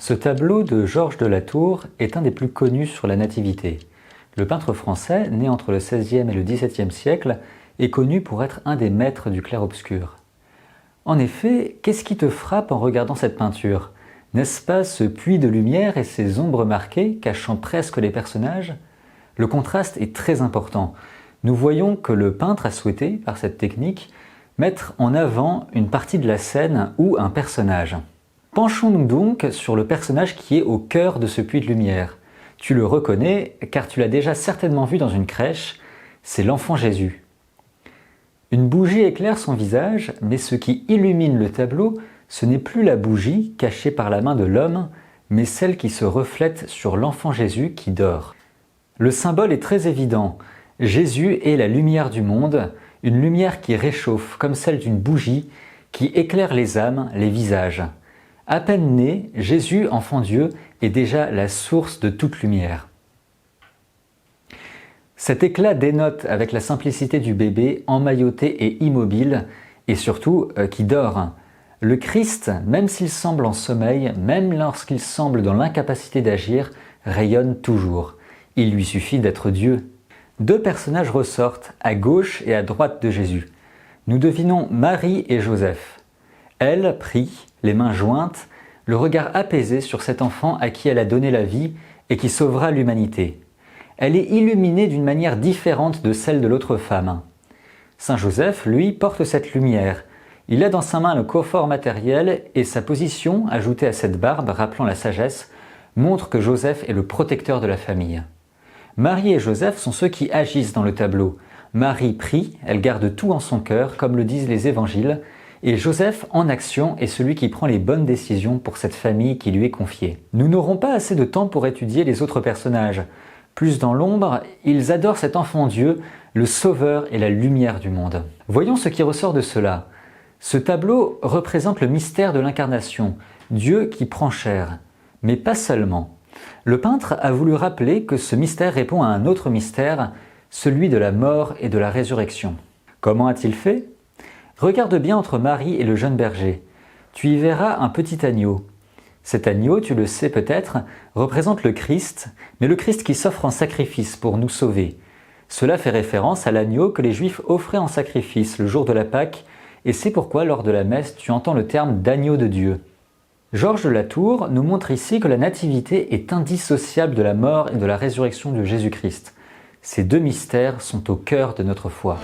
Ce tableau de Georges de la Tour est un des plus connus sur la Nativité. Le peintre français, né entre le XVIe et le XVIIe siècle, est connu pour être un des maîtres du clair-obscur. En effet, qu'est-ce qui te frappe en regardant cette peinture? N'est-ce pas ce puits de lumière et ces ombres marquées cachant presque les personnages? Le contraste est très important. Nous voyons que le peintre a souhaité, par cette technique, mettre en avant une partie de la scène ou un personnage. Penchons-nous donc sur le personnage qui est au cœur de ce puits de lumière. Tu le reconnais car tu l'as déjà certainement vu dans une crèche, c'est l'enfant Jésus. Une bougie éclaire son visage, mais ce qui illumine le tableau, ce n'est plus la bougie cachée par la main de l'homme, mais celle qui se reflète sur l'enfant Jésus qui dort. Le symbole est très évident. Jésus est la lumière du monde, une lumière qui réchauffe comme celle d'une bougie, qui éclaire les âmes, les visages. À peine né, Jésus, enfant Dieu, est déjà la source de toute lumière. Cet éclat dénote avec la simplicité du bébé emmailloté et immobile, et surtout qui dort. Le Christ, même s'il semble en sommeil, même lorsqu'il semble dans l'incapacité d'agir, rayonne toujours. Il lui suffit d'être Dieu. Deux personnages ressortent, à gauche et à droite de Jésus. Nous devinons Marie et Joseph. Elle prie, les mains jointes, le regard apaisé sur cet enfant à qui elle a donné la vie et qui sauvera l'humanité. Elle est illuminée d'une manière différente de celle de l'autre femme. Saint Joseph, lui, porte cette lumière. Il a dans sa main le coffre matériel et sa position, ajoutée à cette barbe rappelant la sagesse, montre que Joseph est le protecteur de la famille. Marie et Joseph sont ceux qui agissent dans le tableau. Marie prie, elle garde tout en son cœur, comme le disent les évangiles, et Joseph, en action, est celui qui prend les bonnes décisions pour cette famille qui lui est confiée. Nous n'aurons pas assez de temps pour étudier les autres personnages. Plus dans l'ombre, ils adorent cet enfant Dieu, le sauveur et la lumière du monde. Voyons ce qui ressort de cela. Ce tableau représente le mystère de l'incarnation, Dieu qui prend chair. Mais pas seulement. Le peintre a voulu rappeler que ce mystère répond à un autre mystère, celui de la mort et de la résurrection. Comment a-t-il fait? Regarde bien entre Marie et le jeune berger. Tu y verras un petit agneau. Cet agneau, tu le sais peut-être, représente le Christ, mais le Christ qui s'offre en sacrifice pour nous sauver. Cela fait référence à l'agneau que les Juifs offraient en sacrifice le jour de la Pâque, et c'est pourquoi lors de la messe tu entends le terme d'agneau de Dieu. Georges de la Tour nous montre ici que la nativité est indissociable de la mort et de la résurrection de Jésus-Christ. Ces deux mystères sont au cœur de notre foi.